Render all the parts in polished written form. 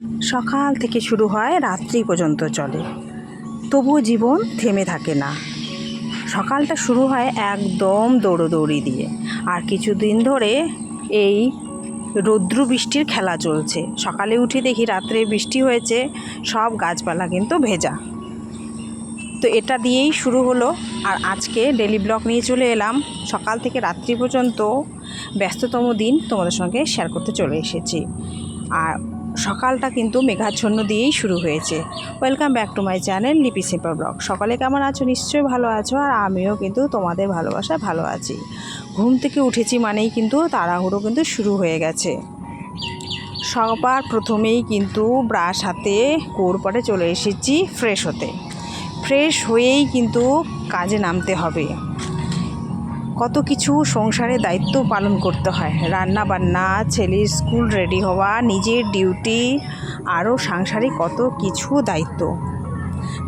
সকাল থেকে শুরু হয় রাত্রি পর্যন্ত চলে, তবুও জীবন থেমে থাকে না। সকালটা শুরু হয় একদম দৌড়োদৌড়ি দিয়ে, আর কিছুদিন ধরে এই রৌদ্র বৃষ্টির খেলা চলছে। সকালে উঠে দেখি রাত্রে বৃষ্টি হয়েছে, সব গাছপালা কিন্তু ভেজা। তো এটা দিয়েই শুরু হলো। আর আজকে ডেলি ব্লগ নিয়ে চলে এলাম। সকাল থেকে রাত্রি পর্যন্ত ব্যস্ততম দিন তোমাদের সঙ্গে শেয়ার করতে চলে এসেছি। আর সকালটা কিন্তু মেঘাচ্ছন্ন দিয়েই শুরু হয়েছে। Welcome back to my channel লিপি সিম্পল ব্লগ। সকালে কেমন আছো? নিশ্চয়ই ভালো আছো, আর আমিও কিন্তু তোমাদের ভালোবাসা ভালো আছি। ঘুম থেকে উঠেছি মানেই কিন্তু তাড়াহুড়ো কিন্তু শুরু হয়ে গেছে। সবার প্রথমেই কিন্তু ব্রাশ হাতে কোর পরে চলে এসেছি ফ্রেশ হতে। ফ্রেশ হয়েই কিন্তু কাজে নামতে হবে। কত কিছু সংসারে দায়িত্ব পালন করতে হয়, রান্না বান্না, ছেলের স্কুল রেডি হওয়া, নিজের ডিউটি, আরও সাংসারিক কত কিছু দায়িত্ব।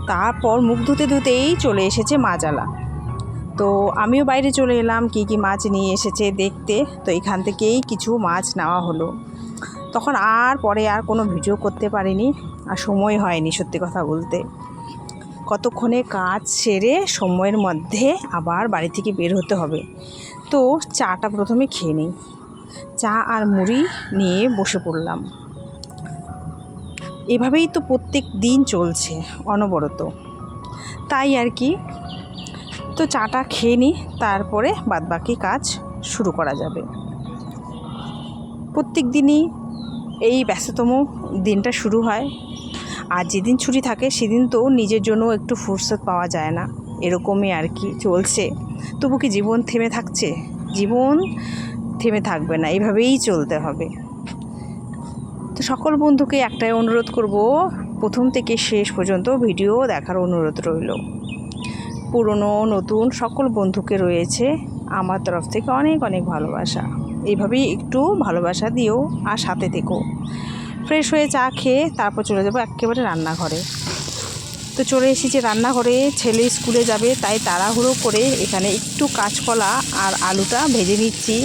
তারপর মুখ ধুতে ধুতেই চলে এসেছে মাছালা। তো আমিও বাইরে চলে এলাম কী কী মাছ নিয়ে এসেছে দেখতে। তো এখান থেকেই কিছু মাছ নেওয়া হলো। তখন পরে কোনো ভিডিও করতে পারিনি, আর সময় হয়নি সত্যি কথা বলতে। কতক্ষণে কাজ সেরে সময়ের মধ্যে আবার বাড়ি থেকে বের হতে হবে। তো চাটা প্রথমে খেয়ে নিই। চা আর মুড়ি নিয়ে বসে পড়লাম। এভাবেই তো প্রত্যেক দিন চলছে অনবরত, তাই আর কি। তো চাটা খেয়ে নিই, তারপরে বাদবাকি কাজ শুরু করা যাবে। প্রত্যেক দিনই এই ব্যস্ততম দিনটা শুরু হয়। আর যেদিন ছুটি থাকে সেদিন তো নিজের জন্য একটু ফুরসত পাওয়া যায় না। এরকমই আর কি চলছে। তবু কি জীবন থেমে থাকছে? জীবন থেমে থাকবে না, এভাবেই চলতে হবে। তো সকল বন্ধুকে একটাই অনুরোধ করব, প্রথম থেকে শেষ পর্যন্ত ভিডিও দেখার অনুরোধ রইল। পুরনো নতুন সকল বন্ধুকে রয়েছে আমার তরফ থেকে অনেক অনেক ভালোবাসা। এইভাবেই একটু ভালোবাসা দিও আর সাথে থেকো। ফ্রেশ হয়ে চা খেয়ে তারপর চলে যাবো একেবারে রান্নাঘরে। তো চলে এসেছি রান্নাঘরে, ছেলে স্কুলে যাবে তাই তাড়াহুড়ো করে এখানে একটু কাঁচকলা আর আলুটা ভেজে নিচ্ছি।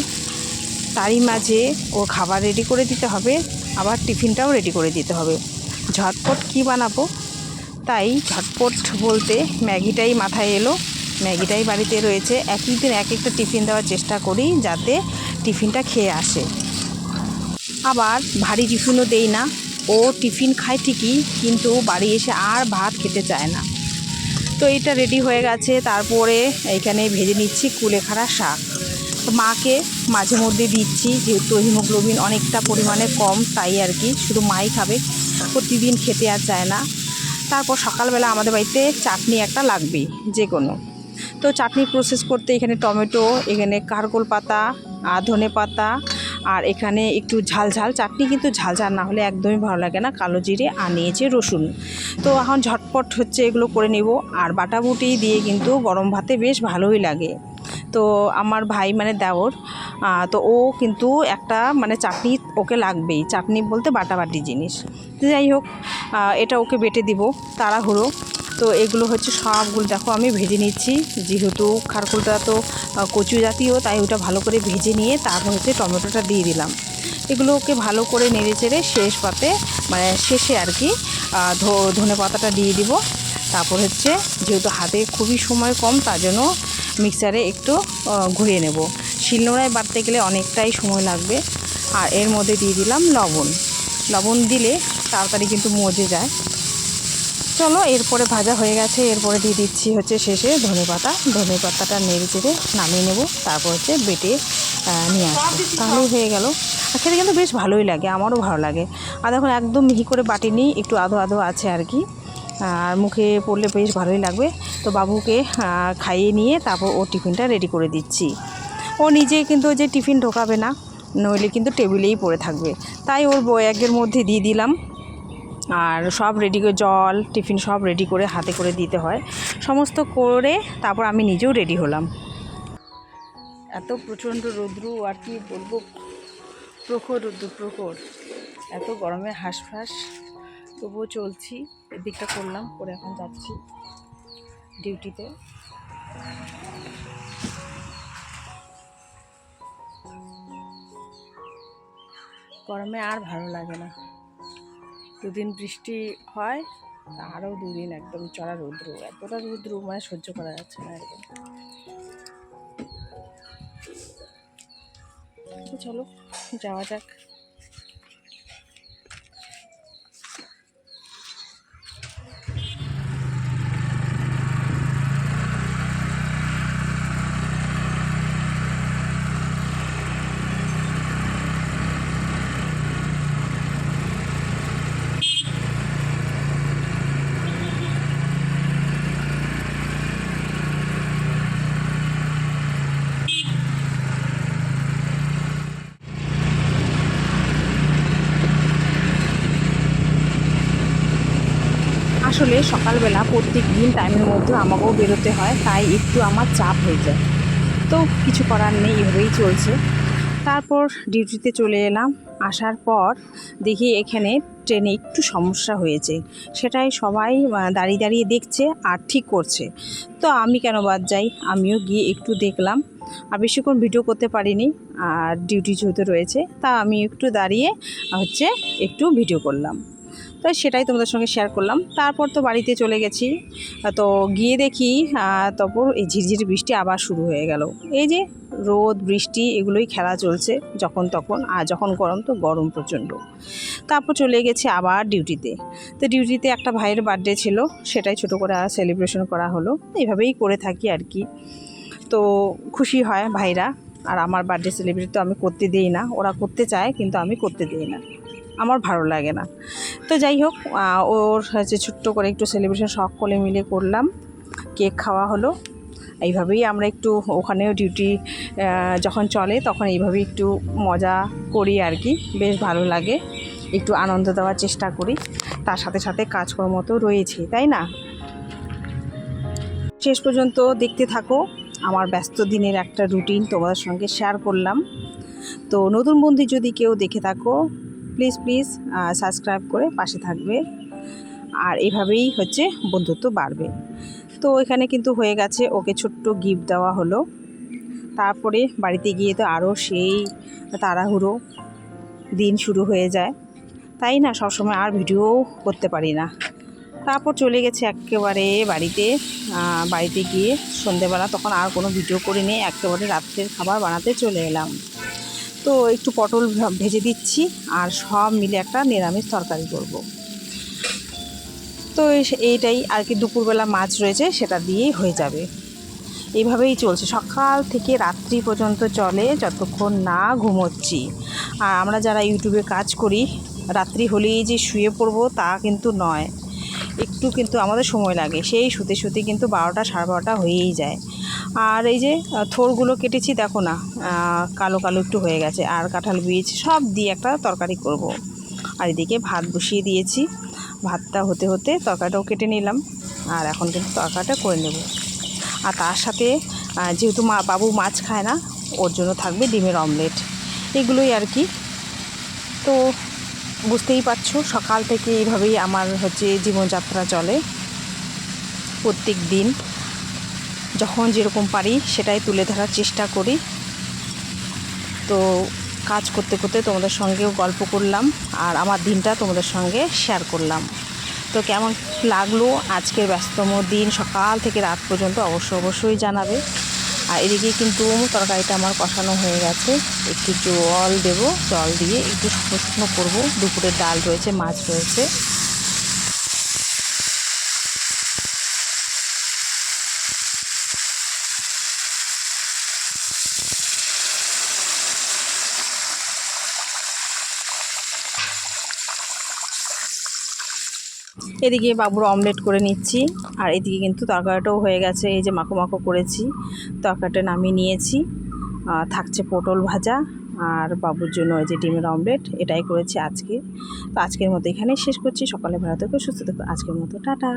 তারই মাঝে ও খাবার রেডি করে দিতে হবে, আবার টিফিনটাও রেডি করে দিতে হবে। ঝটপট কি বানাবো, তাই ঝটপট বলতে ম্যাগিটাই মাথায় এলো। ম্যাগিটাই বাড়িতে রয়েছে, একই দিন এক একটা টিফিন দেওয়ার চেষ্টা করি যাতে টিফিনটা খেয়ে আসে। আবার ভারী টিফিনও দেই না। ও টিফিন খায় ঠিকই, কিন্তু বাড়ি এসে আর ভাত খেতে চায় না। তো এটা রেডি হয়ে গেছে। তারপরে এইখানে ভেজে নিচ্ছি কুলেখাড়া শাক। তো মাকে মাঝে মধ্যে দিচ্ছি, যেহেতু হিমোগ্লোবিন অনেকটা পরিমাণে কম, তাই আর কি শুধু মাই খাবে, প্রতিদিন খেতে আর চায় না। তারপর সকালবেলা আমাদের বাড়িতে চাটনি একটা লাগবেই, যে কোনো। তো চাটনি প্রসেস করতে এখানে টমেটো, এখানে কারকোল পাতা, ধনে পাতা, আর এখানে একটু ঝাল চাটনি কিন্তু ঝাল না হলে একদমই ভালো লাগে না, কালো জিরে আর নিয়েছে রসুন। তো এখন ঝটপট হচ্ছে এগুলো করে নেব। আর বাটাবুটি দিয়ে কিন্তু গরম ভাতে বেশ ভালোই লাগে। তো আমার ভাই মানে দেওর, তো ও কিন্তু একটা মানে চাটনি ওকে লাগবেই, চাটনি বলতে বাটাবাটি জিনিস। যাই হোক, এটা ওকে বেটে দিব তাড়াহুড়ো। তো এগুলো হচ্ছে সবগুলো দেখো আমি ভেজে নিচ্ছি, যেহেতু খারকুলটা তো কচু জাতীয়, তাই ওটা ভালো করে ভেজে নিয়ে তারপর হচ্ছে টমেটোটা দিয়ে দিলাম। এগুলোকে ভালো করে নেড়ে চেড়ে শেষ পাতে মানে শেষে আর কি ধনে পাতাটা দিয়ে দিব। তারপর হচ্ছে যেহেতু হাতে খুবই সময় কম, তার জন্য মিক্সারে একটু ঘুরিয়ে নেব। শিলনোড়ায় বাটতে গেলে অনেকটাই সময় লাগবে। আর এর মধ্যে দিয়ে দিলাম লবণ দিলে তাড়াতাড়ি কিন্তু মজে যায়। চলো, এরপরে ভাজা হয়ে গেছে, এরপরে দিয়ে দিচ্ছি হচ্ছে শেষে ধনে পাতাটা নেড়ে চেড়ে নামিয়ে নেব। তারপর হচ্ছে বেটে নিয়ে আসবো, তাহলেই হয়ে গেল। আর খেতে কিন্তু বেশ ভালোই লাগে, আমারও ভালো লাগে। আর দেখুন একদম মিহি করে বাটিনি, একটু আধো আছে আর কি। আর মুখে পড়লে বেশ ভালোই লাগবে। তো বাবুকে খাইয়ে নিয়ে তারপর ওর টিফিনটা রেডি করে দিচ্ছি। ও নিজে কিন্তু যে টিফিন ঢোকাবে না, নইলে কিন্তু টেবিলেই পড়ে থাকবে, তাই ওর ব্যাগের মধ্যে দিয়ে দিলাম। আর সব রেডি করে জল টিফিন সব রেডি করে হাতে করে দিতে হয়, সমস্ত করে তারপর আমি নিজেও রেডি হলাম। এত প্রচণ্ড রৌদ্র, আর কি বলবো, প্রখর রৌদ্র, প্রখর। এত গরমে হাঁসফাঁস, তবুও চলছি। এদিকটা করলাম, করে এখন যাচ্ছি ডিউটিতে। গরমে আর ভালো লাগে না। দুদিন বৃষ্টি হয়, আরও দুদিন একদম চড়া রৌদ্র, এতটা রৌদ্র মানে সহ্য করা যাচ্ছে না একদম। তো চলো যাওয়া যাক। আসলে সকালবেলা প্রত্যেক দিন টাইমের মধ্যে আমাকেও বেরোতে হয়, তাই একটু আমার চাপ হয়ে যায়। তো কিছু করার নেই, এভাবেই চলছে। তারপর ডিউটিতে চলে এলাম। আসার পর দেখি এখানে ট্রেনে একটু সমস্যা হয়েছে, সেটাই সবাই দাঁড়িয়ে দাঁড়িয়ে দেখছে আর ঠিক করছে। তো আমি কেন বাদ যাই, আমিও গিয়ে একটু দেখলাম। আর বেশিক্ষণ ভিডিও করতে পারিনি, আর ডিউটি যেহেতু রয়েছে তা আমি একটু দাঁড়িয়ে একটু ভিডিও করলাম। তো সেটাই তোমাদের সঙ্গে শেয়ার করলাম। তারপর তো বাড়িতে চলে গেছি। তো গিয়ে দেখি তারপর এই ঝিরঝির বৃষ্টি আবার শুরু হয়ে গেল। এই যে রোদ বৃষ্টি এগুলোই খেলা চলছে যখন তখন, আর যখন গরম তো গরম প্রচণ্ড। তারপর চলে গেছি আবার ডিউটিতে। তো ডিউটিতে একটা ভাইয়ের বার্থডে ছিল, সেটাই ছোটো করে সেলিব্রেশন করা হলো। এইভাবেই করে থাকি আর কি। তো খুশি হয় ভাইরা। আর আমার বার্থডে সেলিব্রেট তো আমি করতে দিই না, ওরা করতে চায় কিন্তু আমি করতে দিই না, আমার ভালো লাগে না। তো যাই হোক, ওর হচ্ছে ছোট্ট করে একটু সেলিব্রেশন সকলে মিলে করলাম, কেক খাওয়া হলো। এইভাবেই আমরা একটু ওখানেও ডিউটি যখন চলে তখন এইভাবেই একটু মজা করি আর কি, বেশ ভালো লাগে, একটু আনন্দ দেওয়ার চেষ্টা করি। তার সাথে সাথে কাজকর্ম তো রয়েছে, তাই না? শেষ পর্যন্ত দেখতে থাকো, আমার ব্যস্ত দিনের একটা রুটিন তোমাদের সঙ্গে শেয়ার করলাম। তো নতুন বন্ধু যদি কেউ দেখে থাকো, প্লিজ সাবস্ক্রাইব করে পাশে থাকবে, আর এভাবেই হচ্ছে বন্ধুত্ব বাড়বে। তো এখানে কিন্তু হয়ে গেছে, ওকে ছোট্ট গিফট দেওয়া হলো। তারপরে বাড়িতে গিয়ে তো আরও সেই তাড়াহুড়ো, দিন শুরু হয়ে যায়, তাই না? সবসময় আর ভিডিও করতে পারি না। তারপর চলে গেছে একেবারে বাড়িতে গিয়ে সন্ধেবেলা তখন আর কোনো ভিডিও করিনি, একেবারে রাত্রের খাবার বানাতে চলে এলাম। তো একটু পটল ভেজে দিচ্ছি, আর সব মিলে একটা নিরামিষ তরকারি করব। তো এইটাই আর কি, দুপুরবেলা মাছ রয়েছে সেটা দিয়েই হয়ে যাবে। এইভাবেই চলছে, সকাল থেকে রাত্রি পর্যন্ত চলে, যতক্ষণ না ঘুমোচ্ছি। আর আমরা যারা ইউটিউবে কাজ করি, রাত্রি হলেই যে শুয়ে পড়বো তা কিন্তু নয়, একটু কিন্তু আমাদের সময় লাগে। সেই শুতে শুতে কিন্তু 12টা 12:30 হয়েই যায়। আর এই যে থোরগুলো কেটেছি দেখো না, কালো কালো একটু হয়ে গেছে। আর কাঁঠাল বীজ সব দিয়ে একটা তরকারি করব। আর এদিকে ভাত বসিয়ে দিয়েছি, ভাতটা হতে হতে তরকারিটাও কেটে নিলাম। আর এখন কিন্তু তরকারিটা করে নেব। আর তার সাথে যেহেতু বাবু মাছ খায় না, ওর জন্য থাকবে ডিমের অমলেট, এগুলোই আর কি। তো বুঝতেই পারছো, সকাল থেকে এইভাবেই আমার হচ্ছে জীবনযাত্রা চলে। প্রত্যেক দিন যখন যেরকম পারি সেটাই তুলে ধরার চেষ্টা করি। তো কাজ করতে করতে তোমাদের সঙ্গেও গল্প করলাম, আর আমার দিনটা তোমাদের সঙ্গে শেয়ার করলাম। তো কেমন লাগলো আজকের ব্যস্ততম দিন সকাল থেকে রাত পর্যন্ত অবশ্যই জানাবে। আর এদিকে কিন্তু তরকারিটা আমার কষানো হয়ে গেছে, একটু জল দেব, জল দিয়ে একটু শুকনো করবো। দুপুরের ডাল রয়েছে, মাছ রয়েছে। এদিকে বাবুর অমলেট করে নিচ্ছি, আর এদিকে কিন্তু তরকারিটাও হয়ে গেছে। এই যে মাখো মাখো করেছি, তরকারিটা নামিয়ে নিয়েছি। থাকছে পটল ভাজা, আর বাবুর জন্য এই যে ডিমের অমলেট, এটাই করেছি আজকে। তো আজকের মতো এখানেই শেষ করছি। সকালে ভালো থেকো, সুস্থ থেকো। আজকের মতো টাটা।